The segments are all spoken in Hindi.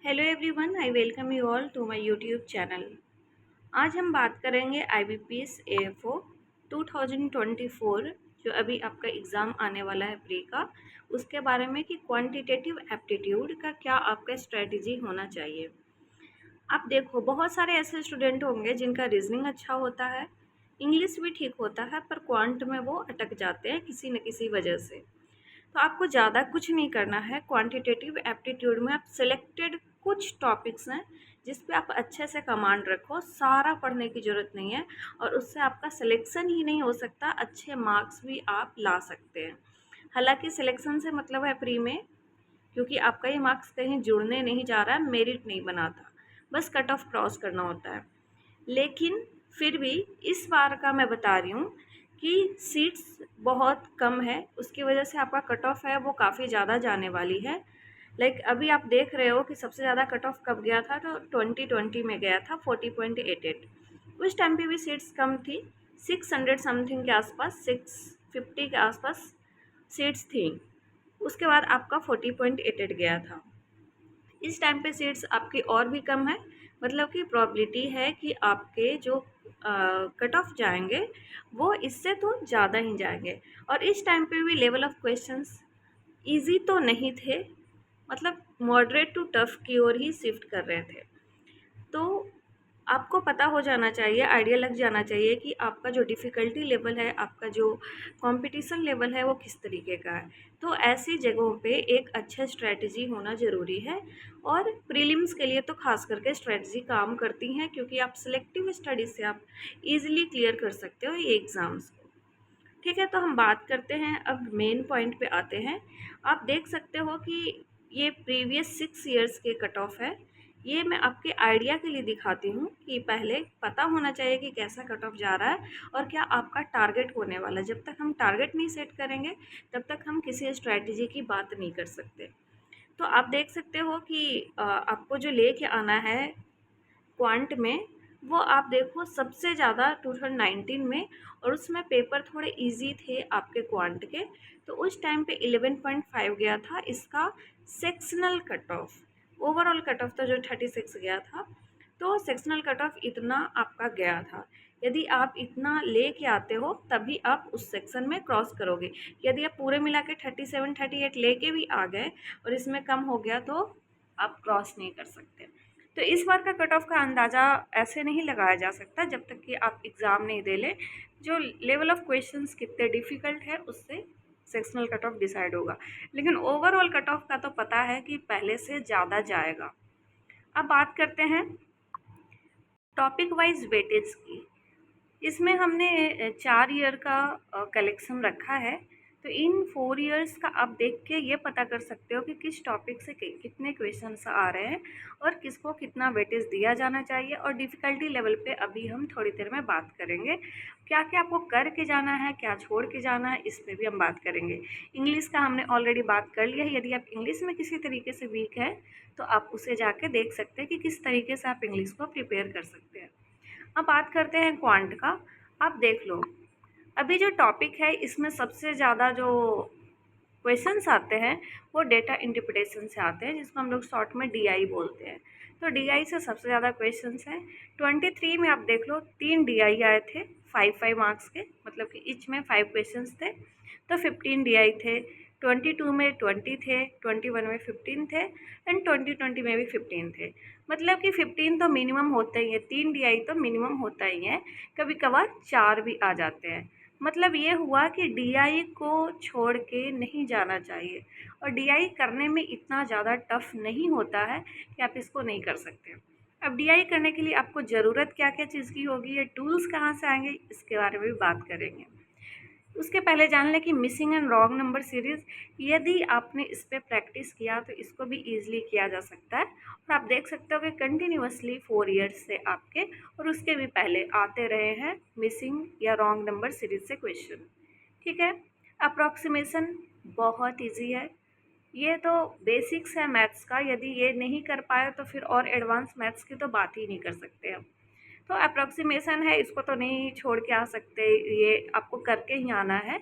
Hello everyone, I welcome you all to my YouTube channel. आज हम बात करेंगे IBPS AFO 2024 जो अभी आपका एग्ज़ाम आने वाला है प्री का, उसके बारे में कि क्वांटिटेटिव एप्टीट्यूड का क्या आपका स्ट्रेटजी होना चाहिए। आप देखो, बहुत सारे ऐसे स्टूडेंट होंगे जिनका रीजनिंग अच्छा होता है, इंग्लिश भी ठीक होता है, पर क्वांट में वो अटक जाते हैं किसी न किसी वजह से। तो आपको ज़्यादा कुछ नहीं करना है। क्वांटिटेटिव एप्टीट्यूड में आप सिलेक्टेड कुछ टॉपिक्स हैं जिस पे आप अच्छे से कमांड रखो, सारा पढ़ने की ज़रूरत नहीं है, और उससे आपका सिलेक्शन ही नहीं हो सकता, अच्छे मार्क्स भी आप ला सकते हैं। हालांकि सिलेक्शन से मतलब है प्री में, क्योंकि आपका ये मार्क्स कहीं जुड़ने नहीं जा रहा है, मेरिट नहीं बनाता, बस कट ऑफ क्रॉस करना होता है। लेकिन फिर भी इस बार का मैं बता रही हूँ कि सीट्स बहुत कम है, उसकी वजह से आपका कट ऑफ है वो काफ़ी ज़्यादा जाने वाली है। लाइक अभी आप देख रहे हो कि सबसे ज़्यादा कट ऑफ कब गया था, तो 2020 में गया था 40.88। उस टाइम पे भी सीट्स कम थी, 600 समथिंग के आसपास, 650 के आसपास सीट्स थी। उसके बाद आपका 40.88 गया था। इस टाइम पे सीट्स आपकी और भी कम है, मतलब कि प्रोबेबिलिटी है कि आपके जो कट ऑफ जाएंगे वो इससे तो ज़्यादा ही जाएंगे। और इस टाइम पे भी लेवल ऑफ क्वेश्चंस इजी तो नहीं थे, मतलब मॉडरेट टू टफ की ओर ही शिफ्ट कर रहे थे। तो आपको पता हो जाना चाहिए, आइडिया लग जाना चाहिए कि आपका जो डिफ़िकल्टी लेवल है, आपका जो कंपटीशन लेवल है वो किस तरीके का है। तो ऐसी जगहों पे एक अच्छा स्ट्रैटेजी होना ज़रूरी है, और प्रीलिम्स के लिए तो खास करके स्ट्रैटेजी काम करती हैं, क्योंकि आप सिलेक्टिव स्टडी से आप इजीली क्लियर कर सकते हो ये एग्ज़ाम्स को। ठीक है, तो हम बात करते हैं, अब मेन पॉइंट पे आते हैं। आप देख सकते हो कि ये प्रीवियस 6 ईयर्स के कट ऑफ है। ये मैं आपके आइडिया के लिए दिखाती हूँ कि पहले पता होना चाहिए कि कैसा कट ऑफ जा रहा है और क्या आपका टारगेट होने वाला है। जब तक हम टारगेट नहीं सेट करेंगे तब तक हम किसी स्ट्रैटेजी की बात नहीं कर सकते। तो आप देख सकते हो कि आपको जो लेके आना है क्वांट में, वो आप देखो सबसे ज़्यादा 2019 में, और उसमें पेपर थोड़े इजी थे आपके क्वांट के, तो उस टाइम पे 11.5 गया था इसका sectional cut off. Overall cut off तो जो 36 गया था, तो सेक्शनल कट ऑफ इतना आपका गया था। यदि आप इतना ले के आते हो तभी आप उस सेक्शन में क्रॉस करोगे। यदि आप पूरे मिला के 37 38 लेके भी आ गए और इसमें कम हो गया तो आप क्रॉस नहीं कर सकते। तो इस बार का कट ऑफ का अंदाज़ा ऐसे नहीं लगाया जा सकता जब तक कि आप एग्ज़ाम नहीं दे लें। जो लेवल ऑफ क्वेश्चंस कितने डिफ़िकल्ट है उससे सेक्शनल कट ऑफ डिसाइड होगा, लेकिन ओवरऑल कट ऑफ का तो पता है कि पहले से ज़्यादा जाएगा। अब बात करते हैं टॉपिक वाइज वेटेज की। इसमें हमने 4 ईयर का कलेक्शन रखा है। तो इन 4 ईयर्स का आप देख के ये पता कर सकते हो कि किस टॉपिक से कितने क्वेश्चंस आ रहे हैं और किसको कितना वेटेज दिया जाना चाहिए। और डिफ़िकल्टी लेवल पे अभी हम थोड़ी देर में बात करेंगे, क्या क्या आपको करके जाना है, क्या छोड़ के जाना है, इस पे भी हम बात करेंगे। इंग्लिश का हमने ऑलरेडी बात कर लिया है। यदि आप इंग्लिश में किसी तरीके से वीक है तो आप उसे जाके देख सकते हैं कि किस तरीके से आप इंग्लिश को प्रिपेयर कर सकते हैं। अब बात करते हैं क्वांट का। आप देख लो, अभी जो टॉपिक है इसमें सबसे ज़्यादा जो क्वेश्चंस आते हैं वो डेटा इंटरप्रिटेशन से आते हैं, जिसको हम लोग शॉर्ट में DI बोलते हैं। तो DI से सबसे ज़्यादा क्वेश्चंस हैं। 23 में आप देख लो 3 DI आए थे 5-5 मार्क्स के, मतलब कि ईच में 5 क्वेश्चंस थे, तो 15 DI थे। 22 में 20 थे, 21 में 15 थे, एंड 2020 में भी 15 थे। मतलब कि 15 तो मिनिमम होता ही है, 3 DI तो मिनिमम होता ही है, कभी कभार 4 भी आ जाते हैं। मतलब ये हुआ कि DI को छोड़ के नहीं जाना चाहिए, और DI करने में इतना ज़्यादा टफ नहीं होता है कि आप इसको नहीं कर सकते। अब DI करने के लिए आपको ज़रूरत क्या क्या चीज़ की होगी, ये टूल्स कहाँ से आएंगे, इसके बारे में भी बात करेंगे। उसके पहले जान लें कि missing and wrong number series, यदि आपने इस पर प्रैक्टिस किया तो इसको भी ईजिली किया जा सकता है। और आप देख सकते हो कि कंटिन्यूसली 4 ईयर्स से आपके और उसके भी पहले आते रहे हैं मिसिंग या रॉन्ग नंबर सीरीज से क्वेश्चन। ठीक है, अप्रॉक्सीमेशन बहुत ईजी है, ये तो बेसिक्स है मैथ्स का। यदि ये नहीं कर पाए तो फिर और एडवांस मैथ्स की तो बात ही नहीं कर सकते हम। तो अप्रॉक्सीमेशन है, इसको तो नहीं छोड़ के आ सकते, ये आपको करके ही आना है।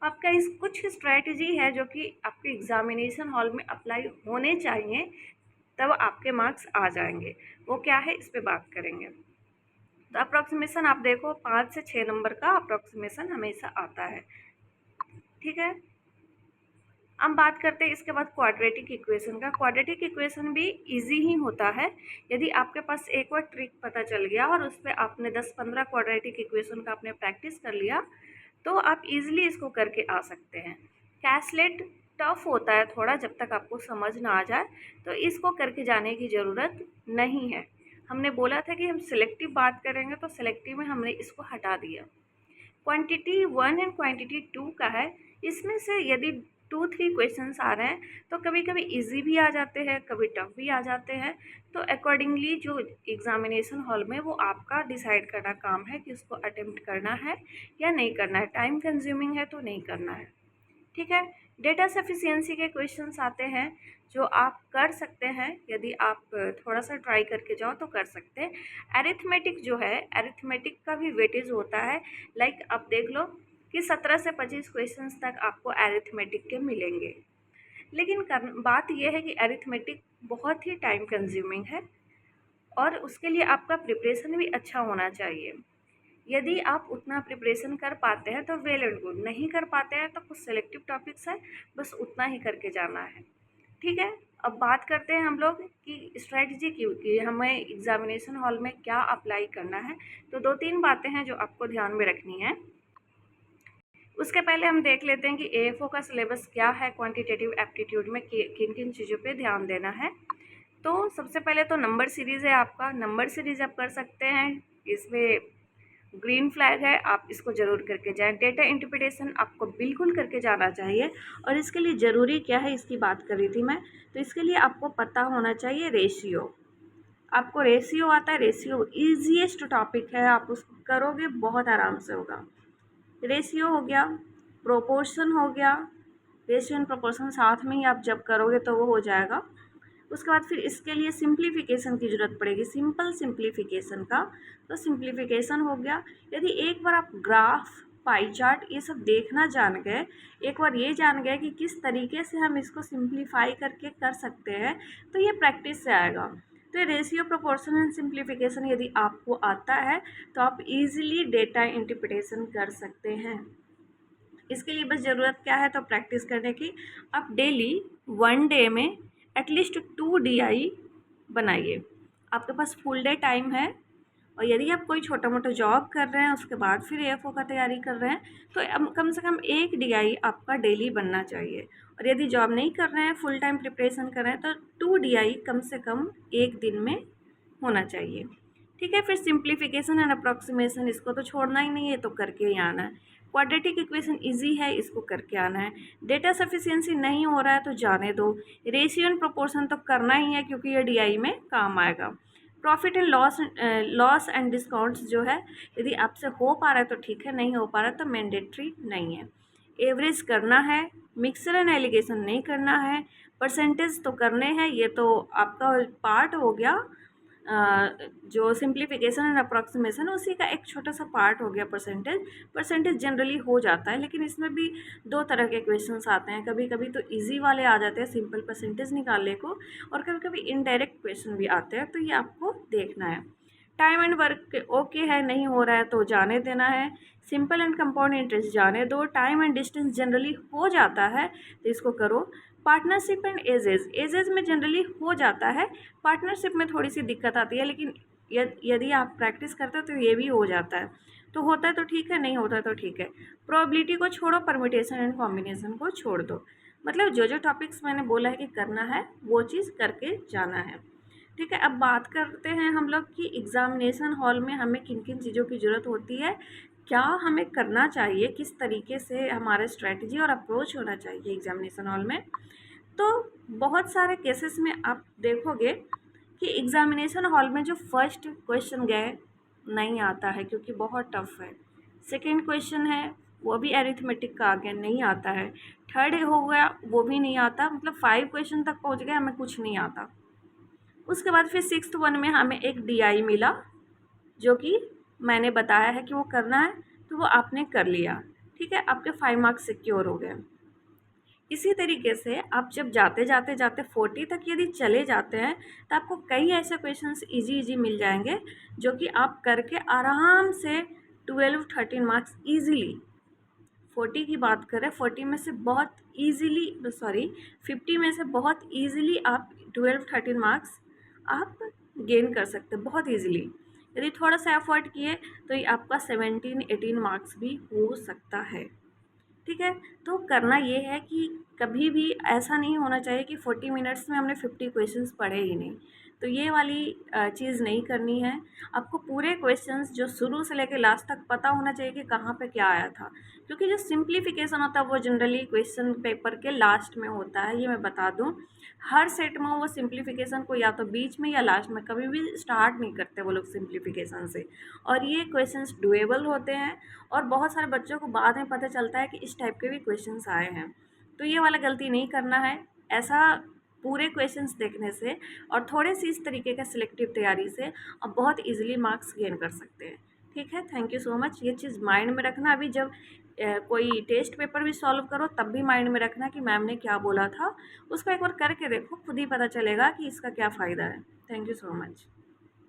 आपका इस कुछ स्ट्रैटेजी है जो कि आपके एग्जामिनेशन हॉल में अप्लाई होने चाहिए, तब आपके मार्क्स आ जाएंगे। वो क्या है, इस पे बात करेंगे। तो अप्रॉक्सीमेशन आप देखो 5 से 6 नंबर का अप्रॉक्सीमेशन हमेशा आता है, ठीक है। अब बात करते हैं इसके बाद क्वाड्रेटिक इक्वेशन का। क्वाड्रेटिक इक्वेशन भी इजी ही होता है। यदि आपके पास एक बार ट्रिक पता चल गया और उस पर आपने 10-15 क्वाड्रेटिक इक्वेशन का आपने प्रैक्टिस कर लिया तो आप इजीली इसको करके आ सकते हैं। कैसलेट टफ होता है थोड़ा, जब तक आपको समझ ना आ जाए, तो इसको करके जाने की ज़रूरत नहीं है। हमने बोला था कि हम सिलेक्टिव बात करेंगे, तो सिलेक्टिव में हमने इसको हटा दिया। क्वांटिटी 1 एंड क्वांटिटी 2 का है। इसमें से यदि 2-3 क्वेश्चंस आ रहे हैं तो कभी कभी इजी भी आ जाते हैं, कभी टफ भी आ जाते हैं। तो अकॉर्डिंगली जो एग्जामिनेशन हॉल में वो आपका डिसाइड करना काम है कि उसको अटेम्प्ट करना है या नहीं करना है। टाइम कंज्यूमिंग है तो नहीं करना है, ठीक है। डेटा सफिशिएंसी के क्वेश्चंस आते हैं जो आप कर सकते हैं, यदि आप थोड़ा सा ट्राई करके जाओ तो कर सकते हैं। अरिथमेटिक जो है, अरिथमेटिक का भी वेटेज होता है। लाइक आप देख लो कि 17 से 25 क्वेश्चंस तक आपको अरिथमेटिक के मिलेंगे। लेकिन बात यह है कि अरिथमेटिक बहुत ही टाइम कंज्यूमिंग है और उसके लिए आपका प्रिपरेशन भी अच्छा होना चाहिए। यदि आप उतना प्रिपरेशन कर पाते हैं तो वेल एंड गुड, नहीं कर पाते हैं तो कुछ सेलेक्टिव टॉपिक्स है, बस उतना ही करके जाना है, ठीक है। अब बात करते हैं हम लोग कि स्ट्रेटजी की हमें एग्जामिनेशन हॉल में क्या अप्लाई करना है। तो 2-3 बातें हैं जो आपको ध्यान में रखनी है। उसके पहले हम देख लेते हैं कि एएफओ का सिलेबस क्या है, क्वांटिटेटिव एप्टीट्यूड में किन किन चीज़ों पे ध्यान देना है। तो सबसे पहले तो नंबर सीरीज़ है आपका। नंबर सीरीज़ आप कर सकते हैं, इसमें ग्रीन फ्लैग है, आप इसको ज़रूर करके जाएं। डेटा इंटरप्रिटेशन आपको बिल्कुल करके जाना चाहिए और इसके लिए ज़रूरी क्या है इसकी बात कर रही थी मैं। तो इसके लिए आपको पता होना चाहिए रेशियो। आपको रेशियो आता है, रेशियो ईजीएस्ट टॉपिक है, आप उसको करोगे बहुत आराम से होगा। रेशियो हो गया, प्रोपोर्शन हो गया, रेशियो एंड प्रोपोर्शन साथ में ही आप जब करोगे तो वो हो जाएगा। उसके बाद फिर इसके लिए सिंप्लीफिकेशन की ज़रूरत पड़ेगी, सिंपल सिंप्लीफिकेशन का। तो सिंप्लीफिकेशन हो गया। यदि एक बार आप ग्राफ, पाई चार्ट ये सब देखना जान गए, एक बार ये जान गए कि किस तरीके से हम इसको सिंप्लीफाई करके कर सकते हैं, तो ये प्रैक्टिस से आएगा। तो ये रेशियो, प्रोपोर्शन एंड सिंप्लीफिकेशन यदि आपको आता है तो आप इजीली डेटा इंटरप्रिटेशन कर सकते हैं। इसके लिए बस ज़रूरत क्या है, तो प्रैक्टिस करने की। आप डेली 1 डे में एटलीस्ट 2 DI बनाइए। आपके पास फुल डे टाइम है और यदि आप कोई छोटा मोटा जॉब कर रहे हैं उसके बाद फिर एएफओ का तैयारी कर रहे हैं तो कम से कम 1 DI आपका डेली बनना चाहिए। और यदि जॉब नहीं कर रहे हैं, फुल टाइम प्रिपरेशन कर रहे हैं, तो 2 DI कम से कम एक दिन में होना चाहिए, ठीक है। फिर सिंप्लीफिकेशन एंड अप्रॉक्सीमेशन, इसको तो छोड़ना ही नहीं है, तो करके ही आना है। क्वाड्रेटिक इक्वेशन इजी है, इसको करके आना है। डेटा सफिशिएंसी नहीं हो रहा है तो जाने दो। रेशियो एंड प्रोपोर्शन तो करना ही है क्योंकि ये DI में काम आएगा। Profit and loss and discounts जो है, यदि आपसे हो पा रहा है तो ठीक है, नहीं हो पा रहा है तो मैंडेटरी नहीं है। एवरेज करना है, मिक्सर एंड एलिगेशन नहीं करना है। परसेंटेज तो करने हैं, ये तो आपका पार्ट हो गया। जो सिंप्लीफिकेशन एंड अप्रॉक्सीमेशन उसी का एक छोटा सा पार्ट हो गया। परसेंटेज जनरली हो जाता है, लेकिन इसमें भी 2 तरह के क्वेश्चंस आते हैं। कभी कभी तो इजी वाले आ जाते हैं सिंपल परसेंटेज निकालने को, और कभी कभी इनडायरेक्ट क्वेश्चन भी आते हैं, तो ये आपको देखना है। टाइम एंड वर्क ओके है, नहीं हो रहा है तो जाने देना है। सिंपल एंड कंपाउंड इंटरेस्ट जाने दो। टाइम एंड डिस्टेंस जनरली हो जाता है तो इसको करो। पार्टनरशिप एंड एजेज में जनरली हो जाता है, पार्टनरशिप में थोड़ी सी दिक्कत आती है, लेकिन यदि आप प्रैक्टिस करते हो तो ये भी हो जाता है। तो होता है तो ठीक है, नहीं होता है तो ठीक है। प्रोबेबिलिटी को छोड़ो, परमिटेशन एंड कॉम्बिनेशन को छोड़ दो। मतलब जो जो टॉपिक्स मैंने बोला है कि करना है वो चीज़ करके जाना है, ठीक है। अब बात करते हैं हम लोग कि एग्ज़ामिनेशन हॉल में हमें किन किन चीज़ों की ज़रूरत होती है, क्या हमें करना चाहिए, किस तरीके से हमारा स्ट्रेटजी और अप्रोच होना चाहिए एग्ज़ामिनेशन हॉल में। तो बहुत सारे केसेस में आप देखोगे कि एग्ज़ामिनेशन हॉल में जो फर्स्ट क्वेश्चन गए नहीं आता है क्योंकि बहुत टफ है। सेकंड क्वेश्चन है वो भी अरिथमेटिक का आ गया, नहीं आता है। थर्ड हो गया, वो भी नहीं आता। मतलब 5 क्वेश्चन तक पहुंच गए, हमें कुछ नहीं आता। उसके बाद फिर 6th वन में हमें एक DI मिला जो कि मैंने बताया है कि वो करना है, तो वो आपने कर लिया, ठीक है। आपके 5 मार्क्स सिक्योर हो गए। इसी तरीके से आप जब जाते जाते जाते 40 तक यदि चले जाते हैं तो आपको कई ऐसे क्वेश्चंस इजी इजी मिल जाएंगे जो कि आप करके आराम से 12-13 मार्क्स इजीली, 40 की बात करें 40 में से बहुत इजीली, सॉरी 50 में से बहुत इजीली आप 12-13 मार्क्स आप गेन कर सकते हैं बहुत इजीली। यदि थोड़ा सा एफर्ट किए तो ये आपका 17-18 मार्क्स भी हो सकता है। ठीक है, तो करना ये है कि कभी भी ऐसा नहीं होना चाहिए कि 40 मिनट्स में हमने 50 क्वेश्चंस पढ़े ही नहीं, तो ये वाली चीज़ नहीं करनी है। आपको पूरे क्वेश्चंस जो शुरू से लेकर लास्ट तक पता होना चाहिए कि कहाँ पे क्या आया था, क्योंकि जो सिंप्लीफिकेशन होता है वो जनरली क्वेश्चन पेपर के लास्ट में होता है। ये मैं बता दूँ, हर सेट में वो सिंप्लीफिकेशन को या तो बीच में या लास्ट में, कभी भी स्टार्ट नहीं करते वो लोग सिंप्लीफिकेशन से, और ये क्वेश्चंस डुएबल होते हैं और बहुत सारे बच्चों को बाद में पता चलता है कि इस टाइप के भी क्वेश्चंस आए हैं। तो ये वाला गलती नहीं करना है। ऐसा पूरे क्वेश्चंस देखने से और थोड़े सी इस तरीके का सिलेक्टिव तैयारी से आप बहुत इजीली मार्क्स गेन कर सकते हैं। ठीक है, थैंक यू सो मच। ये चीज़ माइंड में रखना, अभी जब कोई टेस्ट पेपर भी सॉल्व करो तब भी माइंड में रखना कि मैम ने क्या बोला था, उसको एक बार करके देखो, खुद ही पता चलेगा कि इसका क्या फ़ायदा है। Thank you so much.